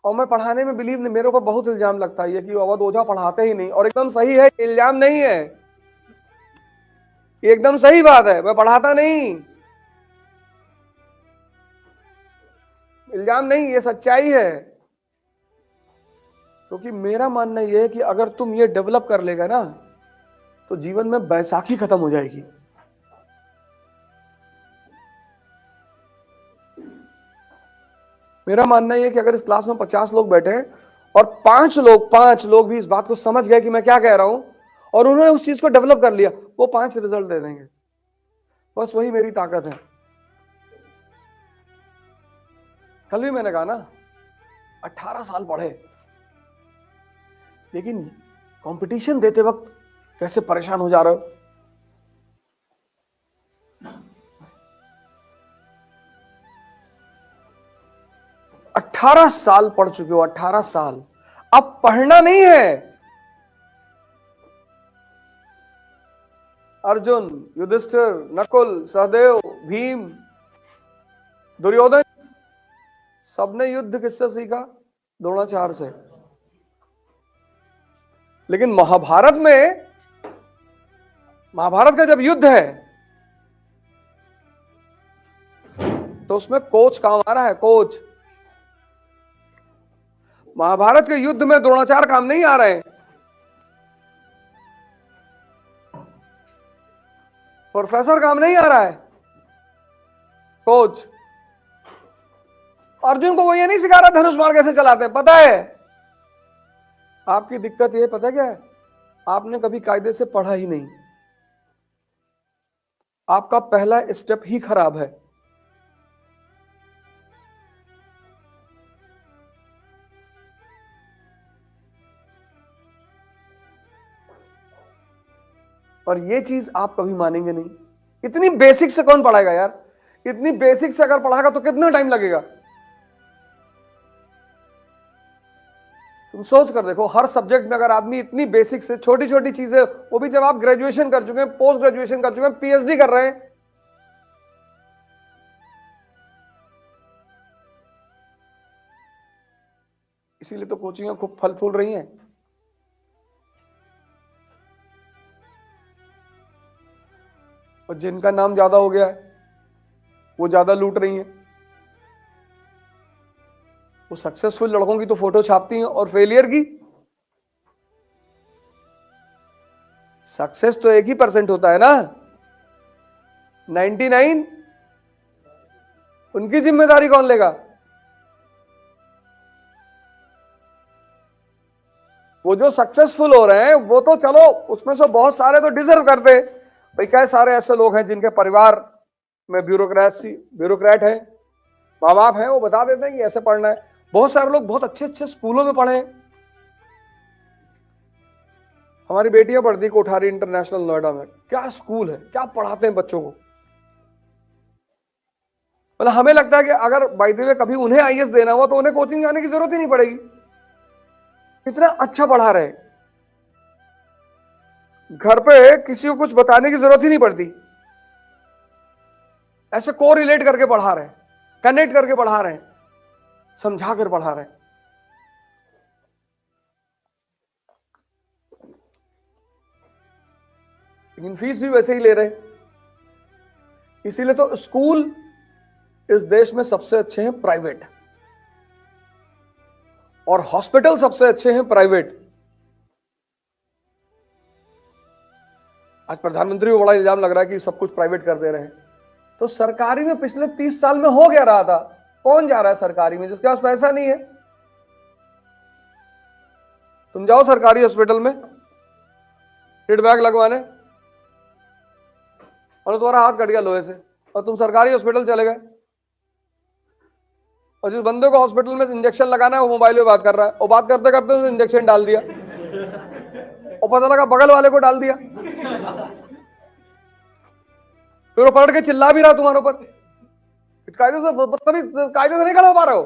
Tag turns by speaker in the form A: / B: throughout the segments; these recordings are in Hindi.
A: और मैं पढ़ाने में बिलीव नहीं, मेरे ऊपर बहुत इल्जाम लगता है ये कि अवध ओझा पढ़ाते ही नहीं, और एकदम सही है, इल्जाम नहीं है, ये एकदम सही बात है, मैं पढ़ाता नहीं, इल्जाम नहीं, ये सच्चाई है। क्योंकि मेरा मानना यह है कि अगर तुम ये डेवलप कर लेगा ना तो जीवन में बैसाखी खत्म हो जाएगी। मेरा मानना यह है कि अगर इस क्लास में 50 लोग बैठे हैं और 5 लोग भी इस बात को समझ गए कि मैं क्या कह रहा हूं और उन्होंने उस चीज को डेवलप कर लिया, वो 5 रिजल्ट दे देंगे। बस वही मेरी ताकत है। कल भी मैंने कहा ना, 18 साल पढ़े, लेकिन कंपटीशन देते वक्त कैसे परेशान हो जा रहे हो। 18 साल पढ़ चुके हो, 18 साल। अब पढ़ना नहीं है। अर्जुन, युधिष्ठिर, नकुल, सहदेव, भीम, दुर्योधन, सबने युद्ध किससे सीखा? द्रोणाचार्य से। लेकिन महाभारत का जब युद्ध है तो उसमें कोच काम आ रहा है, कोच। महाभारत के युद्ध में द्रोणाचार्य काम नहीं आ रहे हैं, प्रोफेसर काम नहीं आ रहा है, कोच। अर्जुन को वो ये नहीं सिखा रहा धनुष बाण कैसे चलाते हैं, पता है। आपकी दिक्कत ये पता क्या है, आपने कभी कायदे से पढ़ा ही नहीं। आपका पहला स्टेप ही खराब है। और ये चीज आप कभी मानेंगे नहीं। इतनी बेसिक से कौन पढ़ाएगा यार? इतनी बेसिक से अगर पढ़ाएगा तो कितना टाइम लगेगा? तुम सोच कर देखो, हर सब्जेक्ट में अगर आदमी इतनी बेसिक से छोटी छोटी चीजें, वो भी जब आप ग्रेजुएशन कर चुके हैं, पोस्ट ग्रेजुएशन कर चुके हैं, पीएचडी कर रहे हैं, इसीलिए तो कोचिंग खूब फल फूल रही हैं। और जिनका नाम ज्यादा हो गया है वो ज्यादा लूट रही हैं। वो सक्सेसफुल लड़कों की तो फोटो छापती हैं, और फेलियर की सक्सेस तो 1% होता है ना, 99 उनकी जिम्मेदारी कौन लेगा? वो जो सक्सेसफुल हो रहे हैं वो तो चलो, उसमें से बहुत सारे तो डिजर्व करते हैं भाई। कई सारे ऐसे लोग हैं जिनके परिवार में ब्यूरोक्रेट है, माँ बाप है, वो बता देते हैं कि ऐसे पढ़ना है। बहुत सारे लोग बहुत अच्छे अच्छे स्कूलों में पढ़े हैं। हमारी बेटियां पढ़ती कोठारी इंटरनेशनल नोएडा में, क्या स्कूल है, क्या पढ़ाते हैं बच्चों को। मतलब हमें लगता है कि अगर बाय द वे कभी उन्हें आईएएस देना हुआ तो उन्हें कोचिंग जाने की जरूरत ही नहीं पड़ेगी, इतना अच्छा पढ़ा रहे। घर पे किसी को कुछ बताने की जरूरत ही नहीं पड़ती, ऐसे को रिलेट करके पढ़ा रहे हैं, कनेक्ट करके पढ़ा रहे हैं, समझा कर पढ़ा रहे हैं। लेकिन फीस भी वैसे ही ले रहे। इसीलिए तो स्कूल इस देश में सबसे अच्छे हैं प्राइवेट, और हॉस्पिटल सबसे अच्छे हैं प्राइवेट। आज प्रधानमंत्री को बड़ा इल्जाम लग रहा है कि सब कुछ प्राइवेट कर दे रहे हैं, तो सरकारी में पिछले 30 साल में हो गया रहा था। कौन जा रहा है सरकारी में जिसके पास पैसा नहीं है? तुम जाओ सरकारी हॉस्पिटल में फीडबैक लगवाने, और तुम्हारा हाथ कट गया लोहे से और तुम सरकारी हॉस्पिटल चले गए, और जिस बंदे को हॉस्पिटल में इंजेक्शन लगाना है वो मोबाइल पे बात कर रहा है, और बात करते करते उसने इंजेक्शन डाल दिया और पता लगा बगल वाले को डाल दिया, फिर वो पलट के चिल्ला भी रहा तुम्हारे ऊपर। कायदे से नहीं खड़ा हो पा रहे हो।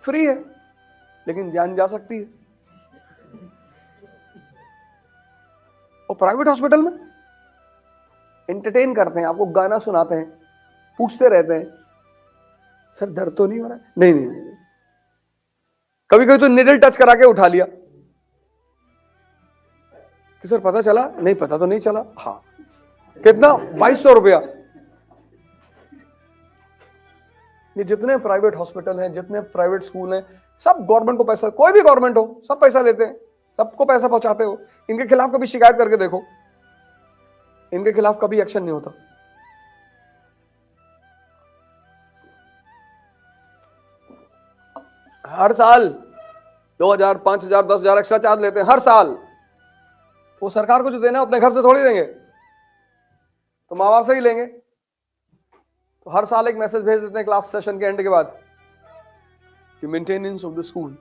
A: फ्री है लेकिन जान जा सकती है। और प्राइवेट हॉस्पिटल में एंटरटेन करते हैं, आपको गाना सुनाते हैं, पूछते रहते हैं, सर दर्द तो नहीं हो रहा है? नहीं नहीं नहीं। कभी कभी तो निडल टच करा के उठा लिया कि सर पता चला? नहीं पता तो नहीं चला। हाँ, कितना? 2200 रुपया। ये जितने प्राइवेट हॉस्पिटल हैं, जितने प्राइवेट स्कूल हैं, सब गवर्नमेंट को पैसा, कोई भी गवर्नमेंट हो, सब पैसा लेते हैं, सबको पैसा पहुंचाते हो। इनके खिलाफ कभी शिकायत करके देखो, इनके खिलाफ कभी एक्शन नहीं होता। हर साल 2000, 5000, 10,000 एक्स्ट्रा चार्ज लेते हैं हर साल। वो सरकार को जो देना है अपने घर से थोड़ी देंगे, तो माँ बाप से ही लेंगे। तो हर साल एक मैसेज भेज देते हैं क्लास सेशन के एंड के बाद कि maintenance of the school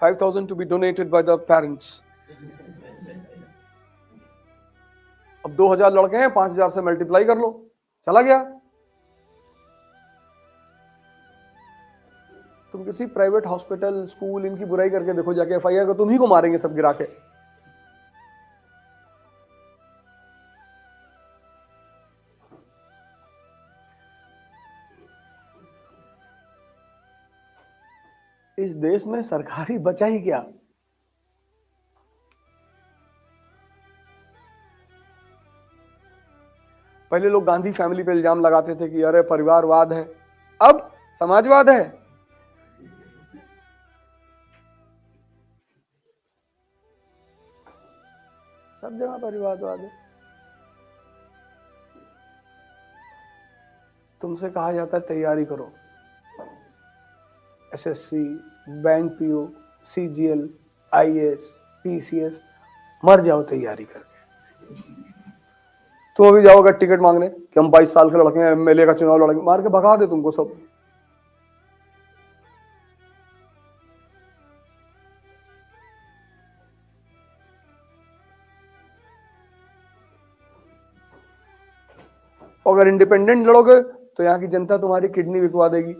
A: 5,000 to be donated by the parents. अब 2000 लड़के हैं, 5000 से मल्टीप्लाई कर लो, चला गया। तुम किसी प्राइवेट हॉस्पिटल, स्कूल, इनकी बुराई करके देखो जाके, एफआईआर को तुम ही को मारेंगे सब गिरा के। इस देश में सरकारी बचा ही क्या? पहले लोग गांधी फैमिली पे इल्जाम लगाते थे कि अरे परिवारवाद है, अब समाजवाद है। सब जगह परिवारवाद है। तुमसे कहा जाता है तैयारी करो, SSC, bank PO, CGL, IAS, PCS, मर जाओ तैयारी करके। तो अभी जाओगे टिकट मांगने कि हम 22 साल के लड़के हैं, एमएलए का चुनाव लड़ेंगे, मार के भगा दे तुमको सब। अगर इंडिपेंडेंट लड़ोगे तो यहाँ की जनता तुम्हारी किडनी बिकवा देगी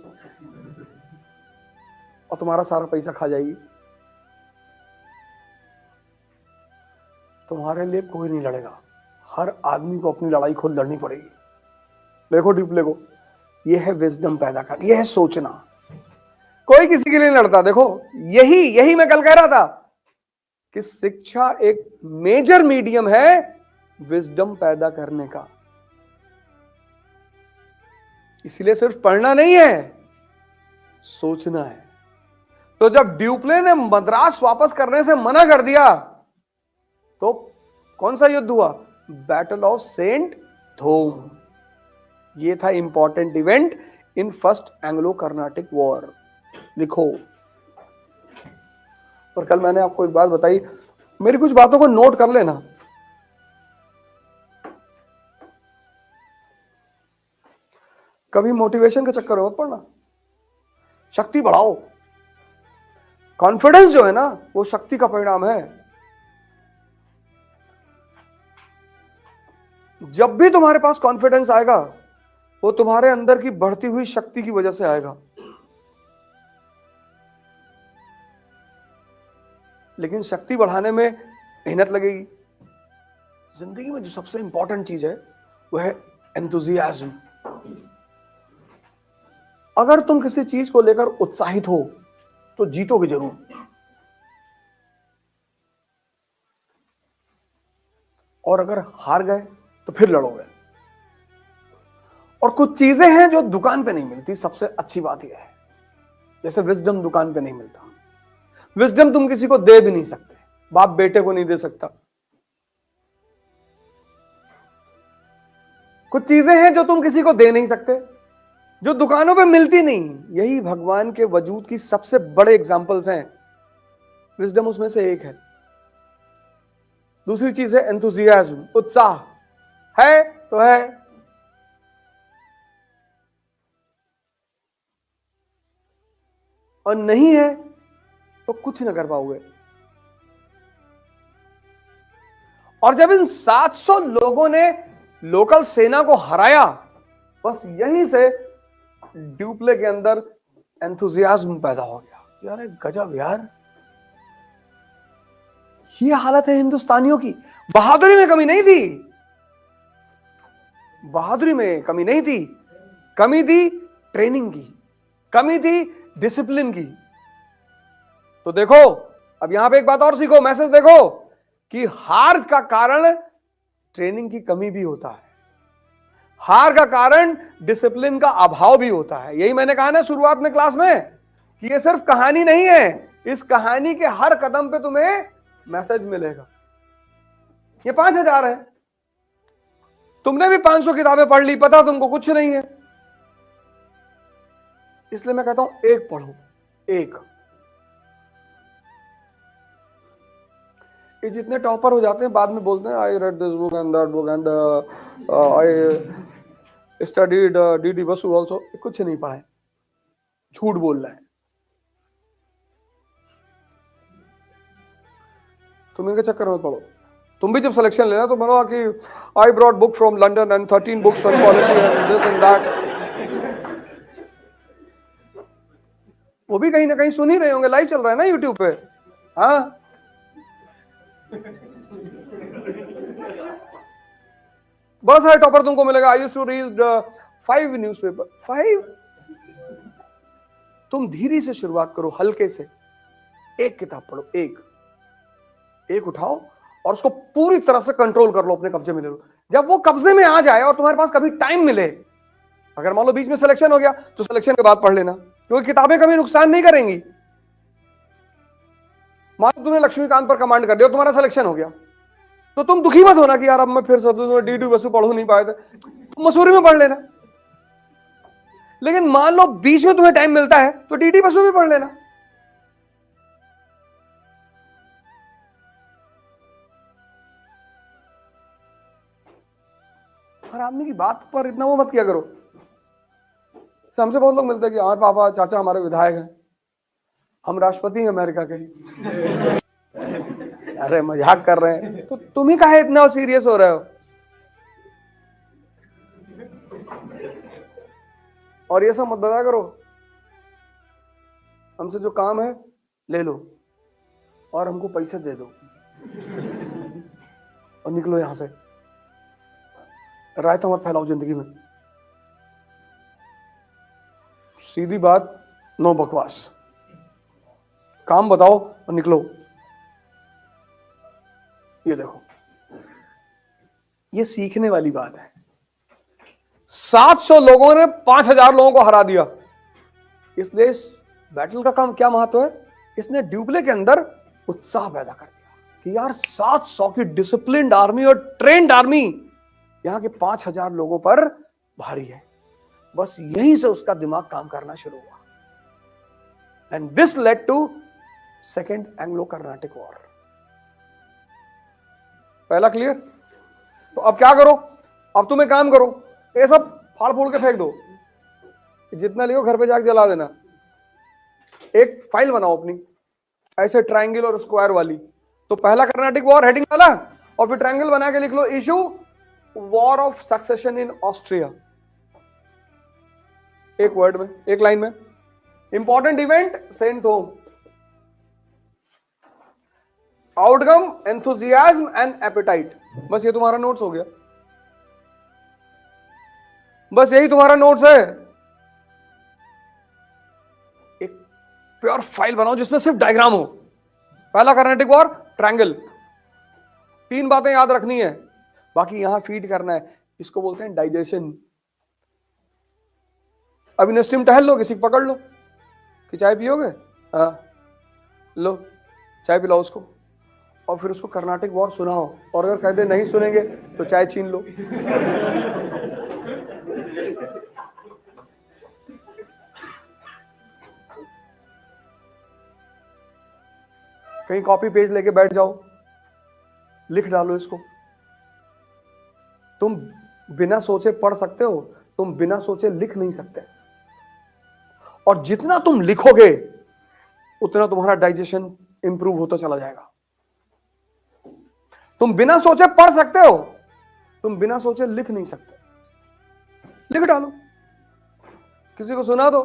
A: और तुम्हारा सारा पैसा खा जाएगी। तुम्हारे लिए कोई नहीं लड़ेगा, हर आदमी को अपनी लड़ाई खुद लड़नी पड़ेगी। देखो डिप्ले को, यह है विजडम पैदा कर, यह है सोचना। कोई किसी के लिए नहीं लड़ता। देखो यही मैं कल कह रहा था कि शिक्षा एक मेजर मीडियम है विजडम पैदा करने का। इसलिए सिर्फ पढ़ना नहीं है, सोचना है। तो जब ड्यूप्ले ने मद्रास वापस करने से मना कर दिया तो कौन सा युद्ध हुआ? Battle of saint Thome. ये था important event in first Anglo Carnatic war. लिखो। और कल मैंने आपको एक बात बताई, मेरी कुछ बातों को नोट कर लेना। कभी मोटिवेशन के चक्कर में मत पड़ना, शक्ति बढ़ाओ। कॉन्फिडेंस जो है ना, वो शक्ति का परिणाम है। जब भी तुम्हारे पास कॉन्फिडेंस आएगा, वो तुम्हारे अंदर की बढ़ती हुई शक्ति की वजह से आएगा। लेकिन शक्ति बढ़ाने में मेहनत लगेगी। जिंदगी में जो सबसे इंपॉर्टेंट चीज है वह है एंथुजियाज्म। अगर तुम किसी चीज को लेकर उत्साहित हो तो जीतोगे जरूर। और अगर हार गए तो फिर लड़ोगे। और कुछ चीजें हैं जो दुकान पे नहीं मिलती। सबसे अच्छी बात यह है, जैसे विजडम दुकान पे नहीं मिलता। विजडम तुम किसी को दे भी नहीं सकते, बाप बेटे को नहीं दे सकता। कुछ चीजें हैं जो तुम किसी को दे नहीं सकते, जो दुकानों पे मिलती नहीं। यही भगवान के वजूद की सबसे बड़े एग्जाम्पल्स हैं। विजडम उसमें से एक है। दूसरी चीज है एंथुजियाज्म, उत्साह। है तो है, और नहीं है तो कुछ ना कर पाओगे। और जब इन 700 लोगों ने लोकल सेना को हराया, बस यहीं से ड्यूप्ले के अंदर एंथुजियाज्म पैदा हो गया। यार गजब यार, ये हालत है हिंदुस्तानियों की। बहादुरी में कमी नहीं थी, बहादुरी में कमी नहीं थी। कमी थी ट्रेनिंग की, कमी थी डिसिप्लिन की। तो देखो अब यहां पे एक बात और सीखो, मैसेज देखो कि हार का कारण ट्रेनिंग की कमी भी होता है, हार का कारण डिसिप्लिन का अभाव भी होता है। यही मैंने कहा ना शुरुआत में क्लास में कि ये सिर्फ कहानी नहीं है, इस कहानी के हर कदम पे तुम्हें मैसेज मिलेगा। ये 5,000 है, तुमने भी 500 किताबें पढ़ ली, पता तुमको कुछ नहीं है। इसलिए मैं कहता हूं एक पढ़ो, एक। ये जितने टॉपर हो जाते हैं बाद में बोलते हैं I read this book and that book and I studied DD Basu also, कुछ नहीं पढ़ा है, झूठ बोल रहा है। तुम इनके चक्कर में पढ़ो। तुम भी जब सिलेक्शन लेना तो बोलो कि I brought book from London and 13 books on polity and this and that. वो भी कहीं ना कहीं सुन ही रहे होंगे, लाइव चल रहा है ना यूट्यूब पे। हाँ बहुत सारे टॉपर तुमको मिलेगा। I used to read 5 newspaper. 5? तुम धीरे से शुरुआत करो, हल्के से, एक किताब पढ़ो, एक उठाओ और उसको पूरी तरह से कंट्रोल कर लो, अपने कब्जे में ले लो। जब वो कब्जे में आ जाए और तुम्हारे पास कभी टाइम मिले, अगर मान लो बीच में सिलेक्शन हो गया तो सिलेक्शन के बाद पढ़ लेना, क्योंकि किताबें कभी नुकसान नहीं करेंगी। मान लो तुमने लक्ष्मीकांत पर कमांड कर दिया, तुम्हारा सिलेक्शन हो गया, तो तुम दुखी मत होना कि यार अब मैं फिर सब डीडी बसु पढ़ नहीं पाए थे, तुम मसूरी में पढ़ लेना। लेकिन मान लो बीच में तुम्हें टाइम मिलता है तो डीडी बसु भी पढ़ लेना। हर आदमी की बात पर इतना वो मत किया करो। हमसे बहुत लोग मिलते हैं कि हाँ पापा चाचा हमारे विधायक हैं, हम राष्ट्रपति हैं अमेरिका के। अरे मजाक कर रहे हैं, तो तुम ही काहे इतना सीरियस हो रहे हो? और ये सब मत बताया करो, हमसे जो काम है ले लो और हमको पैसे दे दो और निकलो यहां से। रायता मत फैलाओ जिंदगी में, सीधी बात, नो बकवास, काम बताओ और निकलो। ये देखो, ये सीखने वाली बात है। 700 लोगों ने 5,000 लोगों को हरा दिया। इसलिए इस बैटल का काम क्या महत्व है? इसने ड्यूप्ले के अंदर उत्साह पैदा कर दिया कि यार 700 की डिसिप्लिन्ड आर्मी और ट्रेन्ड आर्मी यहां के 5,000 लोगों पर भारी है। बस यहीं से उसका दिमाग काम करना शुरू हुआ। And this led to second Anglo Carnatic war. पहला क्लियर? तो अब क्या करो? अब तुम एक काम करो, ये सब फाड़ फूड़ के फेंक दो, जितना लियो घर पे जाके जला देना। एक फाइल बनाओ अपनी ऐसे ट्रायंगल और स्क्वायर वाली। तो पहला कर्नाटिक वॉर हेडिंग वाला, और फिर ट्रायंगल बना के लिख लो issue war of succession in Austria, एक वर्ड में, एक लाइन में। Important event saint Thome, outcome enthusiasm and appetite. बस ये तुम्हारा नोट्स हो गया, बस यही तुम्हारा नोट्स है। एक प्योर फाइल बनाओ जिसमें सिर्फ डायग्राम हो। पहला कर्नाटिक वॉर, ट्रायंगल, 3 बातें याद रखनी है, बाकी यहां फीड करना है। इसको बोलते हैं डाइजेशन। अब इन स्टीम टहल लो, किसी को पकड़ लो कि चाय पियोगे, हाँ लो चाय पिलाओ उसको, और फिर उसको कर्नाटिक वॉर सुनाओ, और अगर कहते नहीं सुनेंगे तो चाय छीन लो। कहीं कॉपी पेज लेके बैठ जाओ, लिख डालो इसको। तुम बिना सोचे पढ़ सकते हो, तुम बिना सोचे लिख नहीं सकते। और जितना तुम लिखोगे उतना तुम्हारा डाइजेशन इंप्रूव होता चला जाएगा। तुम बिना सोचे पढ़ सकते हो, तुम बिना सोचे लिख नहीं सकते। लिख डालो, किसी को सुना दो,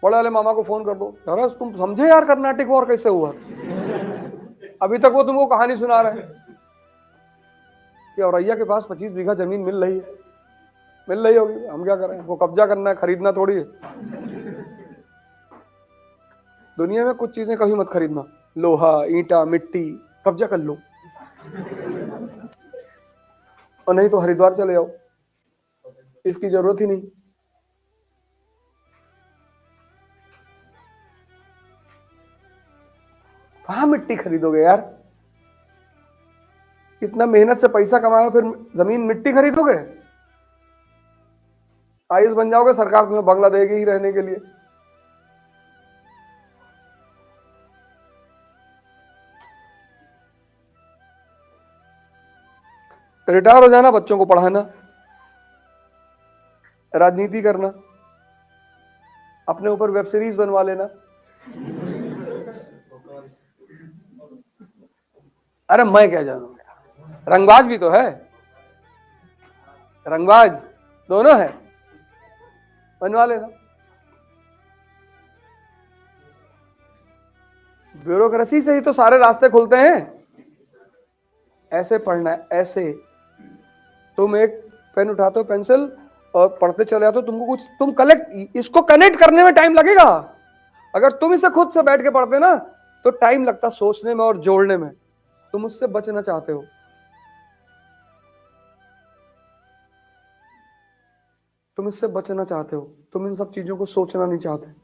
A: बड़े वाले मामा को फोन कर दो, यार तुम समझे यार कर्नाटिक वॉर कैसे हुआ? अभी तक वो तुमको कहानी सुना रहे हैं कि औरैया के पास 25 बीघा जमीन मिल रही है, मिल रही होगी, हम क्या करें, वो कब्जा करना है, खरीदना थोड़ी है। दुनिया में कुछ चीजें कभी मत खरीदना, लोहा, ईंटा, मिट्टी, कब्जा कर लो, और नहीं तो हरिद्वार चले जाओ, इसकी जरूरत ही नहीं। कहां मिट्टी खरीदोगे यार, इतना मेहनत से पैसा कमाओ, फिर जमीन मिट्टी खरीदोगे? आयुष बन जाओगे, सरकार तुम्हें बंगला देगी ही रहने के लिए। रिटायर हो जाना, बच्चों को पढ़ाना, राजनीति करना, अपने ऊपर वेब सीरीज बनवा लेना। अरे मैं क्या जानू, रंगबाज भी तो है, रंगबाज दोनों है, बनवा लेना। ब्यूरोक्रेसी से ही तो सारे रास्ते खुलते हैं। ऐसे पढ़ना है, ऐसे तुम एक पेन उठाते हो, पेंसिल, और पढ़ते चले जाते हो, तुमको कुछ, तुम कलेक्ट, इसको कनेक्ट करने में टाइम लगेगा। अगर तुम इसे खुद से बैठ के पढ़ते ना, तो टाइम लगता सोचने में और जोड़ने में। तुम उससे बचना चाहते हो, तुम इससे बचना चाहते हो, तुम इन सब चीजों को सोचना नहीं चाहते।